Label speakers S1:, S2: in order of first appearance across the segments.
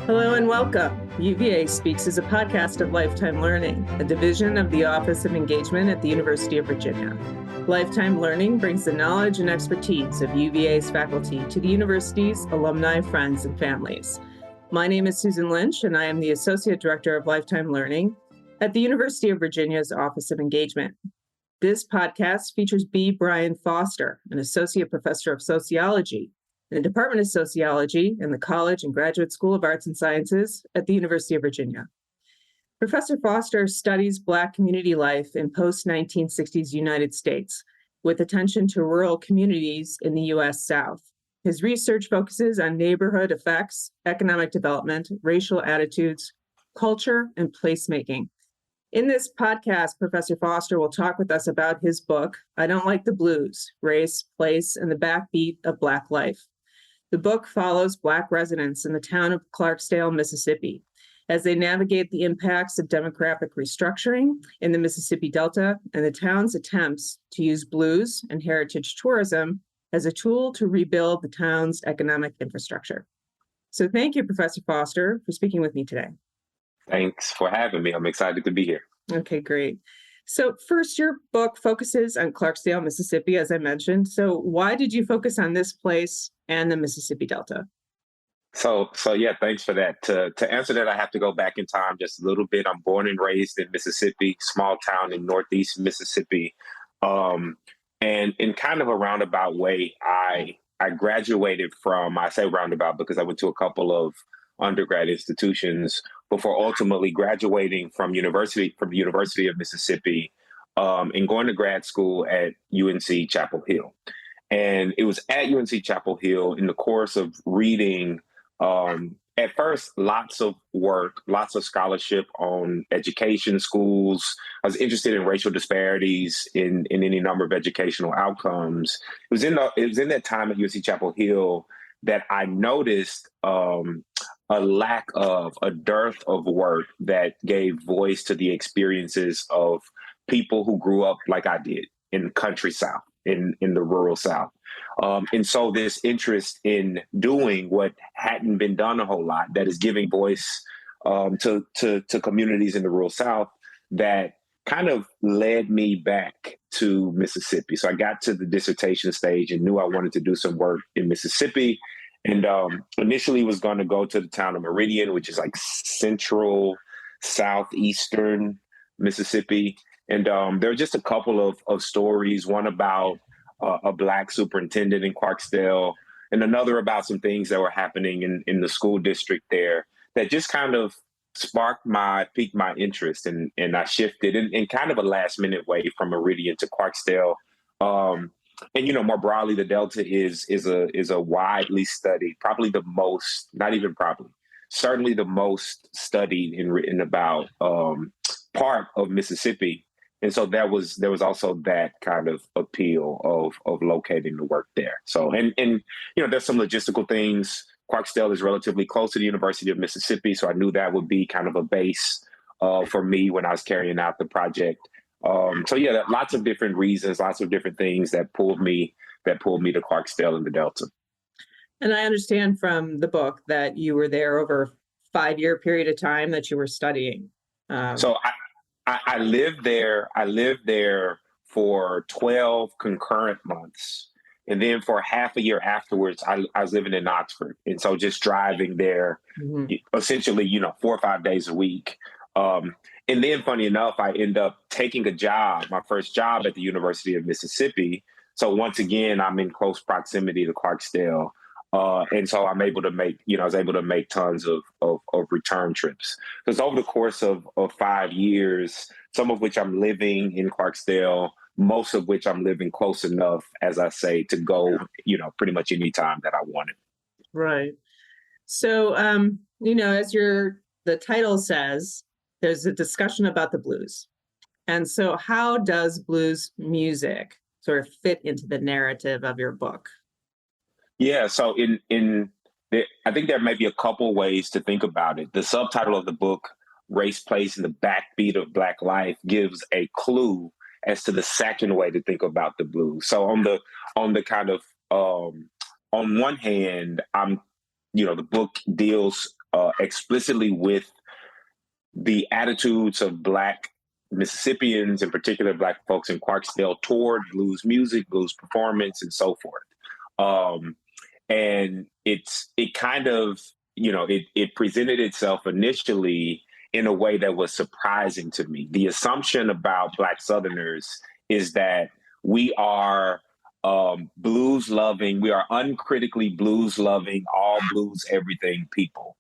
S1: Hello and welcome. UVA Speaks is a podcast of Lifetime Learning, a division of the Office of Engagement at the University of Virginia. Lifetime Learning brings the knowledge and expertise of UVA's faculty to the university's alumni, friends, and families. My name is Susan Lynch, and I am the Associate Director of Lifetime Learning at the University of Virginia's Office of Engagement. This podcast features B. Brian Foster, an Associate Professor of Sociology in the Department of Sociology in the College and Graduate School of Arts and Sciences at the University of Virginia. Professor Foster studies Black community life in post-1960s United States, with attention to rural communities in the U.S. South. His research focuses on neighborhood effects, economic development, racial attitudes, culture, and placemaking. In this podcast, Professor Foster will talk with us about his book, I Don't Like the Blues, Race, Place, and the Backbeat of Black Life. The book follows Black residents in the town of Clarksdale, Mississippi, as they navigate the impacts of demographic restructuring in the Mississippi Delta and the town's attempts to use blues and heritage tourism as a tool to rebuild the town's economic infrastructure. So thank you, Professor Foster, for speaking with me today.
S2: Thanks for having me. I'm excited to be here.
S1: Okay, great. So first, your book focuses on Clarksdale, Mississippi, as I mentioned. So why did you focus on this place and the Mississippi Delta?
S2: So yeah, thanks for that. To answer that, I have to go back in time just a little bit. I'm born and raised in Mississippi, small town in Northeast Mississippi. And in kind of a roundabout way, I graduated from, I say roundabout because I went to a couple of undergrad institutions before ultimately graduating from the University of Mississippi and going to grad school at UNC Chapel Hill. And it was at UNC Chapel Hill in the course of reading, at first, lots of work, lots of scholarship on education, schools. I was interested in racial disparities in any number of educational outcomes. It was in that time at UNC Chapel Hill that I noticed a dearth of work that gave voice to the experiences of people who grew up like I did in the country South, in the rural South. And so this interest in doing what hadn't been done a whole lot, that is giving voice to communities in the rural South, that kind of led me back to Mississippi. So I got to the dissertation stage and knew I wanted to do some work in Mississippi. And initially was going to go to the town of Meridian, which is like central, southeastern Mississippi. And there are just a couple of stories, one about a Black superintendent in Clarksdale, and another about some things that were happening in the school district there that just kind of piqued my interest. And I shifted in kind of a last minute way from Meridian to Clarksdale. And, more broadly, the Delta is a widely studied, probably the most, not even probably, certainly the most studied and written about part of Mississippi. And so there was also that kind of appeal of locating the work there. So, and there's some logistical things. Clarksdale is relatively close to the University of Mississippi. So I knew that would be kind of a base for me when I was carrying out the project. Lots of different reasons, lots of different things that pulled me to Clarksdale and the Delta.
S1: And I understand from the book that you were there over a 5-year period of time that you were studying.
S2: So I lived there. I lived there for 12 concurrent months. And then for half a year afterwards, I was living in Oxford. And so just driving there, essentially, 4 or 5 days a week. And then, funny enough, I end up taking a job, my first job at the University of Mississippi. So once again, I'm in close proximity to Clarksdale. And so I'm able to make tons of return trips. Because over the course of 5 years, some of which I'm living in Clarksdale, most of which I'm living close enough, as I say, to go, pretty much any time that I wanted.
S1: Right. So, as the title says, there's a discussion about the blues. And so how does blues music sort of fit into the narrative of your book?
S2: Yeah, so I think there may be a couple ways to think about it. The subtitle of the book, Race, Place, and the Backbeat of Black Life, gives a clue as to the second way to think about the blues. So on the kind of on one hand, the book deals explicitly with the attitudes of Black Mississippians, in particular Black folks in Clarksdale, toward blues music, blues performance, and so forth. And it kind of, it presented itself initially in a way that was surprising to me. The assumption about Black Southerners is that we are blues loving, we are uncritically blues loving, all blues everything people.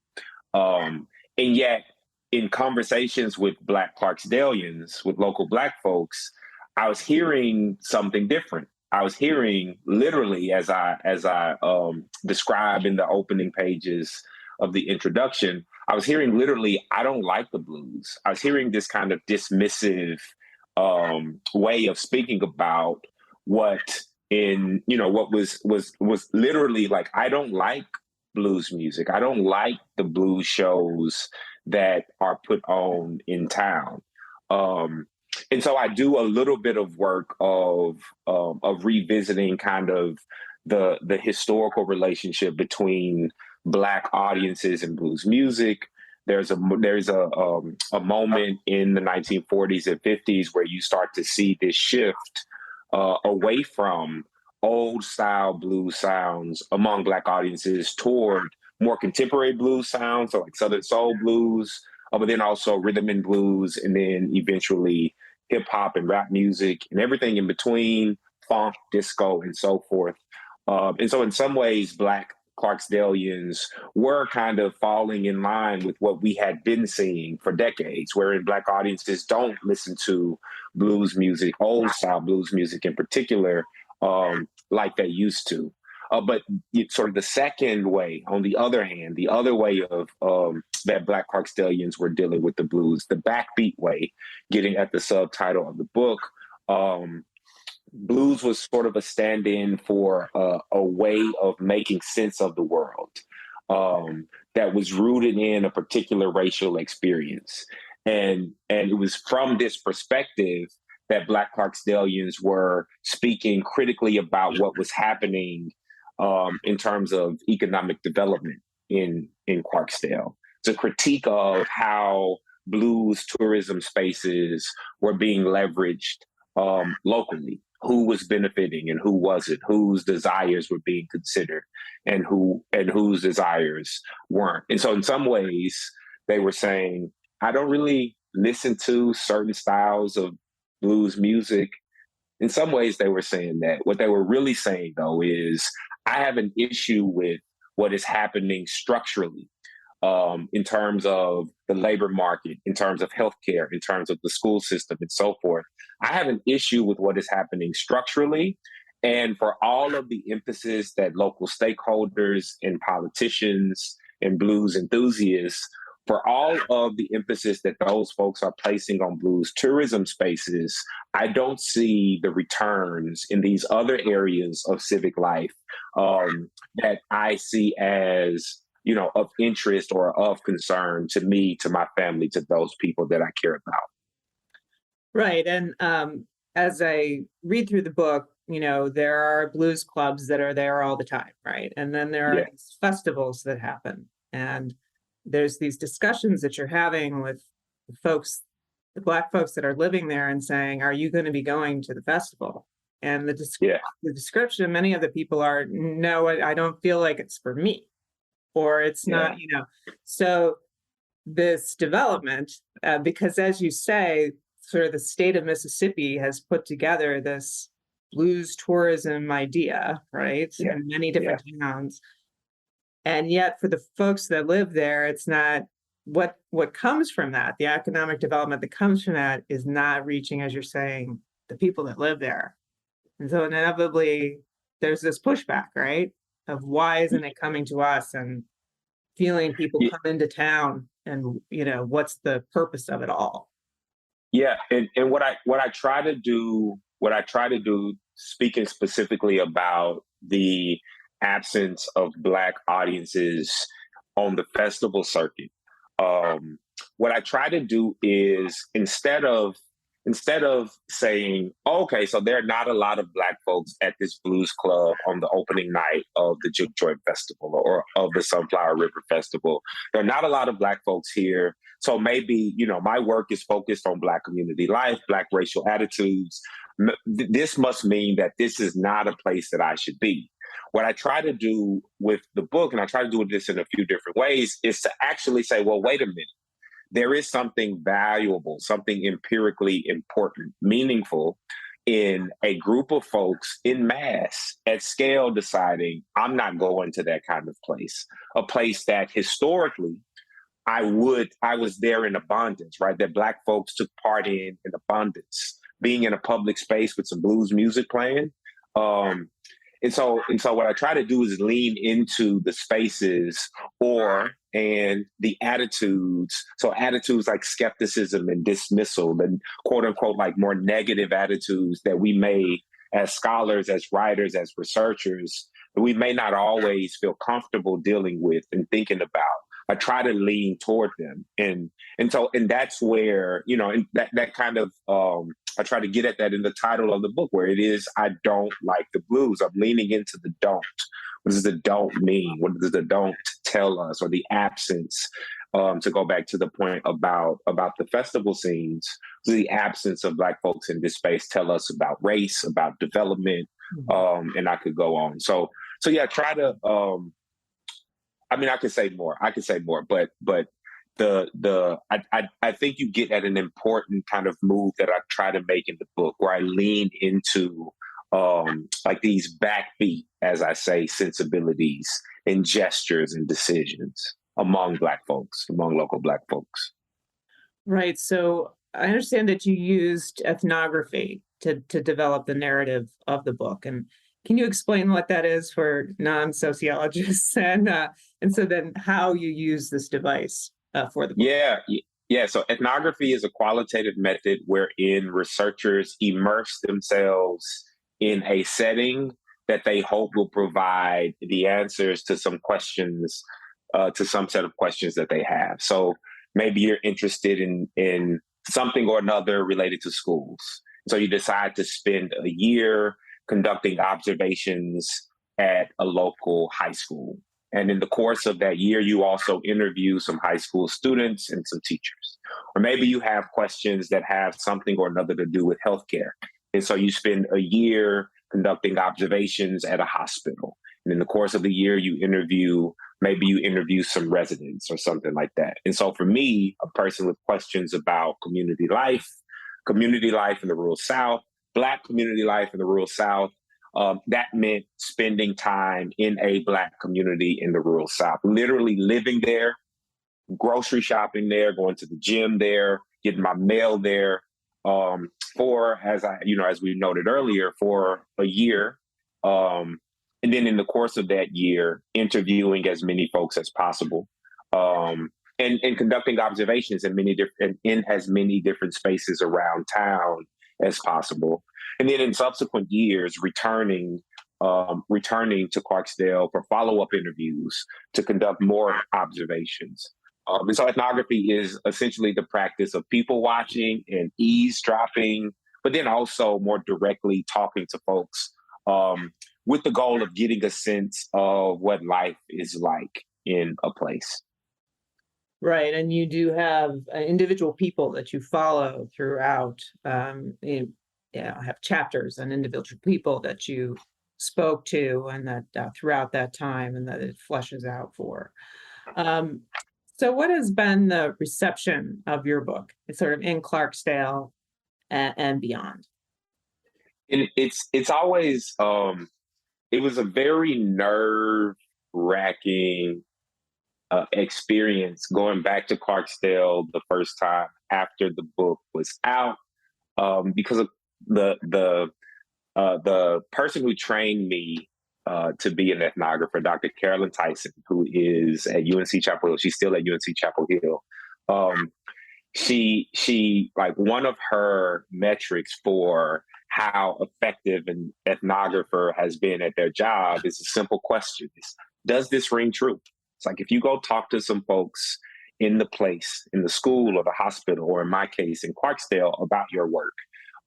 S2: And yet, in conversations with Black Clarksdalians, with local Black folks, I was hearing something different. I was hearing literally, as I describe in the opening pages of the introduction, I was hearing literally, I don't like the blues. I was hearing this kind of dismissive way of speaking about what what was literally like, I don't like blues music. I don't like the blues shows that are put on in town. And so I do a little bit of work of revisiting kind of the historical relationship between Black audiences and blues music. There's a moment in the 1940s and 50s where you start to see this shift away from old style blues sounds among Black audiences toward more contemporary blues sounds, so like Southern soul blues, but then also rhythm and blues, and then eventually hip hop and rap music and everything in between, funk, disco, and so forth. And so in some ways, Black Clarksdalians were kind of falling in line with what we had been seeing for decades, wherein Black audiences don't listen to blues music, old style blues music in particular, like they used to. But sort of the second way, on the other hand, the other way of that Black Clarksdalians were dealing with the blues, the backbeat way, getting at the subtitle of the book, blues was sort of a stand-in for a way of making sense of the world that was rooted in a particular racial experience. And it was from this perspective that Black Clarksdalians were speaking critically about what was happening in terms of economic development in Clarksdale. It's a critique of how blues tourism spaces were being leveraged locally, who was benefiting and who wasn't, whose desires were being considered and whose desires weren't. And so in some ways, they were saying, I don't really listen to certain styles of blues music. In some ways, they were saying that. What they were really saying, though, is I have an issue with what is happening structurally in terms of the labor market, in terms of healthcare, in terms of the school system, and so forth. I have an issue with what is happening structurally. And for all of the emphasis that local stakeholders and politicians and blues enthusiasts, for all of the emphasis that those folks are placing on blues tourism spaces, I don't see the returns in these other areas of civic life that I see as, of interest or of concern to me, to my family, to those people that I care about.
S1: Right. And as I read through the book, there are blues clubs that are there all the time, right? And then there are these festivals that happen. And there's these discussions that you're having with folks, the Black folks that are living there, and saying, are you going to be going to the festival? And the description, many of the people are, no, I don't feel like it's for me, or it's not, So this development, because as you say, sort of the state of Mississippi has put together this blues tourism idea, right? In many different towns. And yet for the folks that live there, it's not what comes from that. The economic development that comes from that is not reaching, as you're saying, the people that live there. And so inevitably there's this pushback, right? Of why isn't it coming to us, and feeling people come into town, and what's the purpose of it all?
S2: Yeah. And what I try to do, speaking specifically about the absence of Black audiences on the festival circuit, what I try to do is, instead of instead of saying, okay, so there are not a lot of Black folks at this blues club on the opening night of the Juke Joint Festival or of the Sunflower River Festival, there are not a lot of Black folks here. So maybe, my work is focused on Black community life, Black racial attitudes. This must mean that this is not a place that I should be. What I try to do with the book, and I try to do this in a few different ways, is to actually say, well, wait a minute. There is something valuable, something empirically important, meaningful in a group of folks in mass at scale deciding, I'm not going to that kind of place, a place that historically I was there in abundance, right? That Black folks took part in abundance, being in a public space with some blues music playing. And so what I try to do is lean into the spaces and the attitudes. So attitudes like skepticism and dismissal and quote unquote, like more negative attitudes that we may, as scholars, as writers, as researchers, we may not always feel comfortable dealing with and thinking about. I try to lean toward them. And that's where, and that kind of, I try to get at that in the title of the book, where it is, I don't like the blues. I'm leaning into the don't. What does the don't mean? What does the don't tell us, or the absence? To go back to the point about the festival scenes, the absence of Black folks in this space tell us about race, about development, and I could go on. So yeah, try to. I could say more. But I think you get at an important kind of move that I try to make in the book, where I lean into like these backbeat, as I say, sensibilities and gestures and decisions among Black folks, among local Black folks.
S1: Right. So I understand that you used ethnography to develop the narrative of the book. And can you explain what that is for non-sociologists, and so then how you use this device for the book?
S2: Yeah. So ethnography is a qualitative method wherein researchers immerse themselves in a setting that they hope will provide the answers to some questions, to some set of questions that they have. So maybe you're interested in something or another related to schools. So you decide to spend a year conducting observations at a local high school. And in the course of that year, you also interview some high school students and some teachers. Or maybe you have questions that have something or another to do with healthcare. And so you spend a year conducting observations at a hospital. And in the course of the year, you interview some residents or something like that. And so for me, a person with questions about community life in the rural South, Black community life in the rural South, that meant spending time in a Black community in the rural South, literally living there, grocery shopping there, going to the gym there, getting my mail there, as we noted earlier, for a year. And then in the course of that year, interviewing as many folks as possible, and conducting observations in as many different spaces around town as possible. And then in subsequent years, returning to Clarksdale for follow-up interviews to conduct more observations. And so ethnography is essentially the practice of people watching and eavesdropping, but then also more directly talking to folks with the goal of getting a sense of what life is like in a place.
S1: Right. And you do have individual people that you follow throughout. Have chapters on individual people that you spoke to, and that throughout that time, and that it fleshes out for. So what has been the reception of your book, sort of in Clarksdale and beyond?
S2: And it's always, it was a very nerve-wracking experience going back to Clarksdale the first time after the book was out, because of the person who trained me to be an ethnographer, Dr. Carolyn Tyson, who is at UNC Chapel Hill. She's still at UNC Chapel Hill. She like, one of her metrics for how effective an ethnographer has been at their job is a simple question: does this ring true? It's like, if you go talk to some folks in the place, in the school or the hospital, or in my case, in Clarksdale, about your work,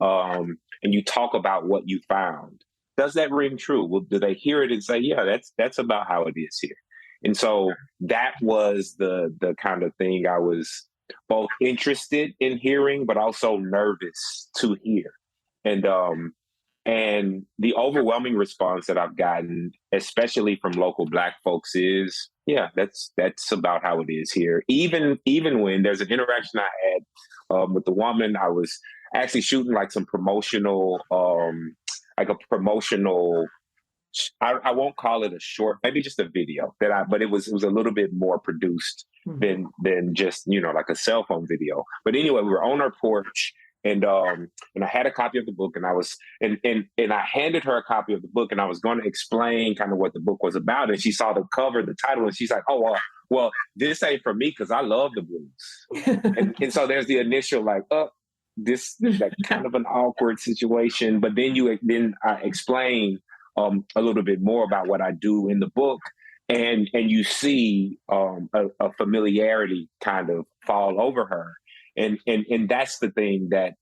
S2: and you talk about what you found, does that ring true? Well, do they hear it and say, yeah, that's about how it is here? And so that was the kind of thing I was both interested in hearing, but also nervous to hear. And the overwhelming response that I've gotten, especially from local Black folks, is, yeah, that's about how it is here. Even when there's an interaction I had with the woman, I was actually shooting like some promotional, like a promotional. I won't call it a short, maybe just a video but it was a little bit more produced than just, like a cell phone video. But anyway, we were on our porch, and I had a copy of the book, and I was and I handed her a copy of the book, and I was going to explain kind of what the book was about, and she saw the cover, the title, and she's like, "Oh, well, this ain't for me because I love the blues." and so there's the initial like, this like kind of an awkward situation, but then I explain a little bit more about what I do in the book, and you see a familiarity kind of fall over her. And that's the thing that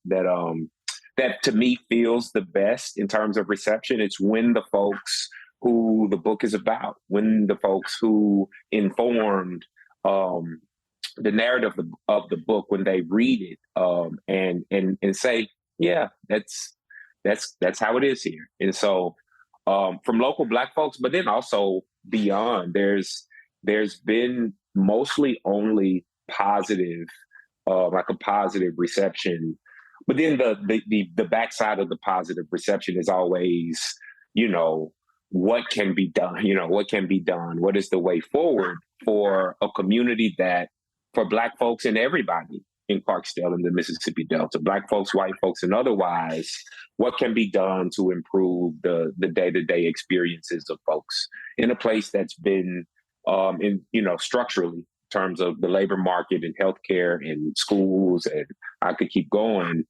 S2: to me feels the best in terms of reception. It's when the folks who the book is about, when the folks who informed the narrative of the book, when they read it and say, yeah, that's how it is here. And so from local Black folks, but then also beyond, there's been mostly only positive, like a positive reception. But then the backside of the positive reception is always, what can be done? What can be done? What is the way forward for a community for Black folks and everybody in Clarksdale and the Mississippi Delta, Black folks, white folks, and otherwise, what can be done to improve the day-to-day experiences of folks in a place that's been, structurally, in terms of the labor market and healthcare and schools, and I could keep going,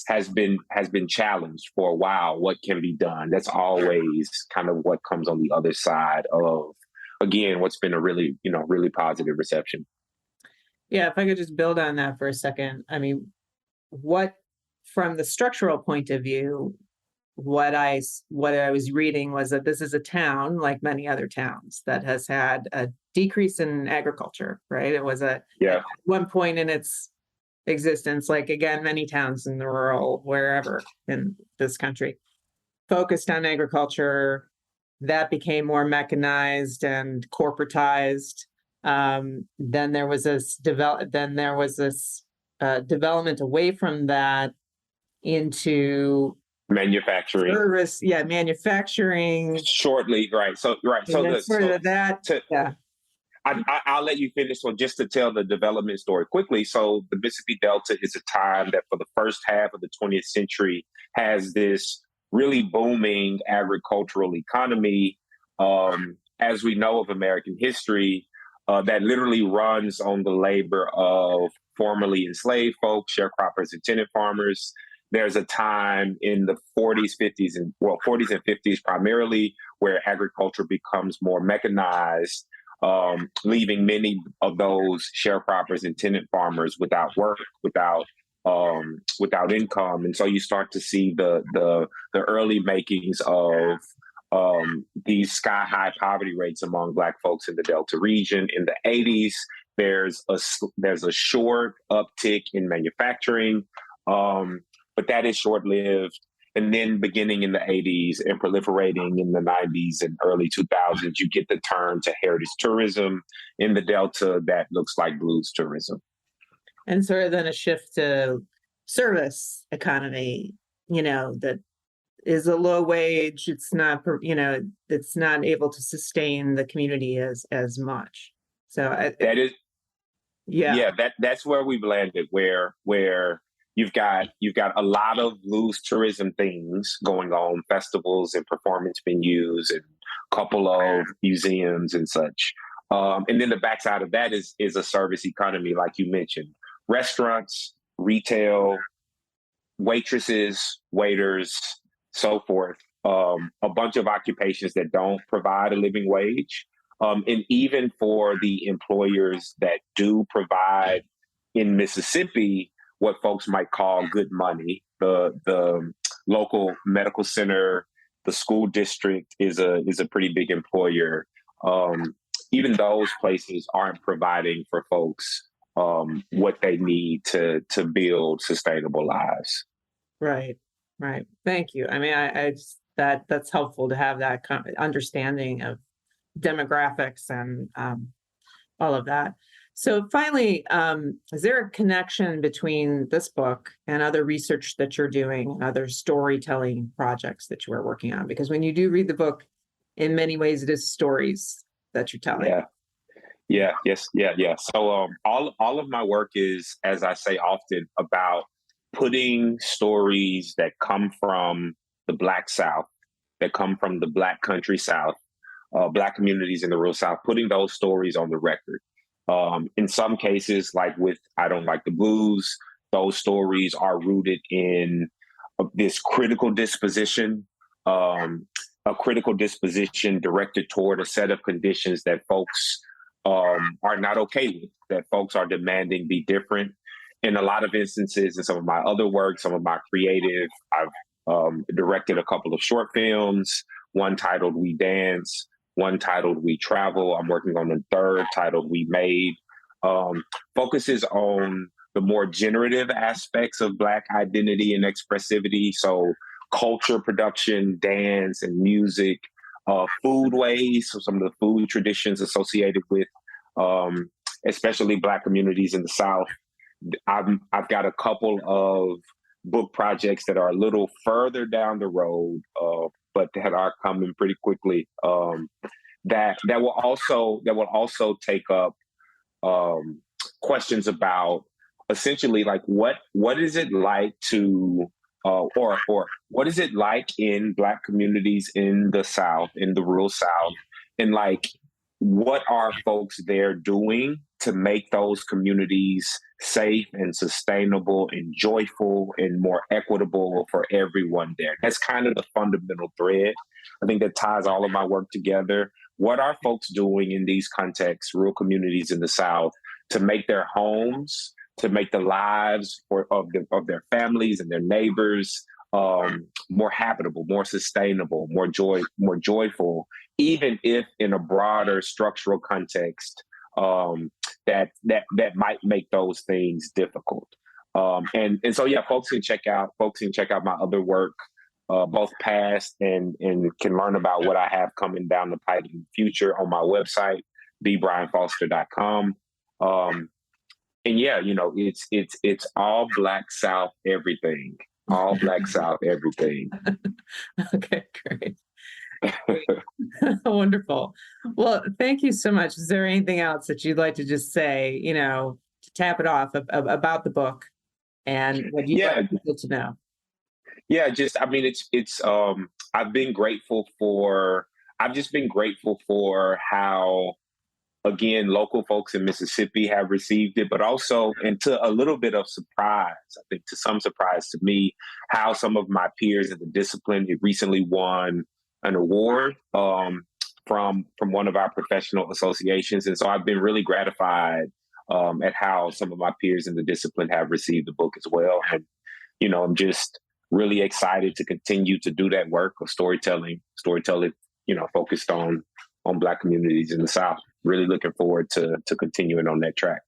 S2: has been challenged for a while. What can be done? That's always kind of what comes on the other side of, again, what's been a really, really positive reception.
S1: Yeah, if I could just build on that for a second. I mean, from the structural point of view, what I was reading was that this is a town, like many other towns, that has had a decrease in agriculture, right? It was at one point in its existence, like, again, many towns in the rural, wherever in this country, focused on agriculture. That became more mechanized and corporatized. Then there was this development away from that into
S2: manufacturing,
S1: service, manufacturing.
S2: Shortly, right? So I'll let you finish. So just to tell the development story quickly. So the Mississippi Delta is a time that for the first half of the 20th century has this really booming agricultural economy, as we know of American history, that literally runs on the labor of formerly enslaved folks, sharecroppers and tenant farmers. There's a time in the 40s and 50s primarily where agriculture becomes more mechanized, leaving many of those sharecroppers and tenant farmers without work, without income. And so you start to see the early makings of these sky-high poverty rates among Black folks in the Delta region. In the 80s, there's a short uptick in manufacturing, but that is short-lived. And then beginning in the 80s and proliferating in the 90s and early 2000s, you get the turn to heritage tourism in the Delta that looks like blues tourism.
S1: And sort of then a shift to service economy, that is a low wage. It's not, it's not able to sustain the community as much. So
S2: that's where we've landed, where you've got a lot of blues tourism things going on, festivals and performance venues and a couple of museums and such. And then the backside of that is a service economy, like you mentioned, restaurants, retail, waitresses, waiters, so forth. A bunch of occupations that don't provide a living wage, And even for the employers that do provide in Mississippi what folks might call good money, the local medical center, the school district is a pretty big employer. Even those places aren't providing for folks what they need to build sustainable lives.
S1: Right, right. Thank you. I mean, I just, that's helpful to have that understanding of demographics and all of that. So finally, is there a connection between this book and other research that you're doing and other storytelling projects that you are working on? Because when you do read the book, in many ways, it is stories that you're telling.
S2: Yeah. So all of my work is, as I say often, about putting stories that come from the Black South, that come from the Black country South, Black communities in the rural South, putting those stories on the record. In some cases, like with I Don't Like the Blues, those stories are rooted in this critical disposition, a critical disposition directed toward a set of conditions that folks are not okay with, that folks are demanding be different. In a lot of instances, in some of my other work, some of my creative, I've directed a couple of short films, one titled We Dance, one titled We Travel. I'm working on the third titled We Made. Focuses on the more generative aspects of Black identity and expressivity. So culture production, dance and music, foodways, so some of the food traditions associated with especially Black communities in the South. I've got a couple of book projects that are a little further down the road, but that are coming pretty quickly. That will also take up questions about essentially like what is it like to or what is it like in Black communities in the South, in the rural South, and like what are folks there doing to make those communities safe and sustainable and joyful and more equitable for everyone there. That's kind of the fundamental thread, I think, that ties all of my work together. What are folks doing in these contexts, rural communities in the South, to make their homes, to make the lives of their families and their neighbors more habitable, more sustainable, more joyful, even if in a broader structural context that might make those things difficult. And so yeah, folks can check out my other work, both past and can learn about what I have coming down the pipe in the future on my website, bbrianfoster.com. And yeah, you know, it's all Black South everything. All Black South everything.
S1: Okay, great. Wonderful. Well, thank you so much. Is there anything else that you'd like to just say, you know, to tap it off about the book and what you'd like people to know?
S2: Yeah, just I mean, it's I've just been grateful for how, again, local folks in Mississippi have received it, but also, and to a little bit of surprise, I think to some surprise to me, how some of my peers in the discipline have recently won an award from one of our professional associations. And so I've been really gratified at how some of my peers in the discipline have received the book as well. And, you know, I'm just really excited to continue to do that work of storytelling, you know, focused on Black communities in the South. Really looking forward to continuing on that track.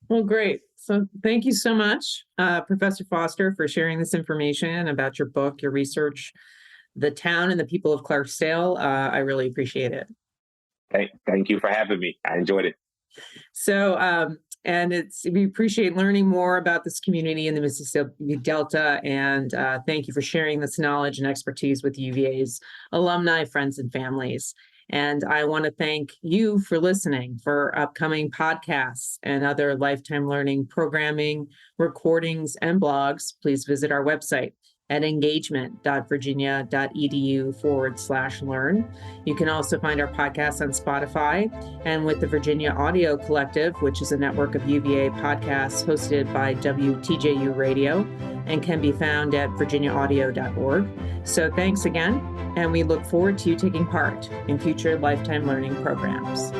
S1: Well, great. So thank you so much, Professor Foster, for sharing this information about your book, your research, the town and the people of Clarksdale. I really appreciate it.
S2: Thank you for having me. I enjoyed it.
S1: So, and we appreciate learning more about this community in the Mississippi Delta. And thank you for sharing this knowledge and expertise with UVA's alumni, friends, and families. And I want to thank you for listening. For upcoming podcasts and other lifetime learning programming, recordings, and blogs, please visit our website at engagement.virginia.edu/learn. You can also find our podcast on Spotify and with the Virginia Audio Collective, which is a network of UVA podcasts hosted by WTJU Radio and can be found at virginiaaudio.org. So thanks again, and we look forward to you taking part in future Lifetime Learning programs.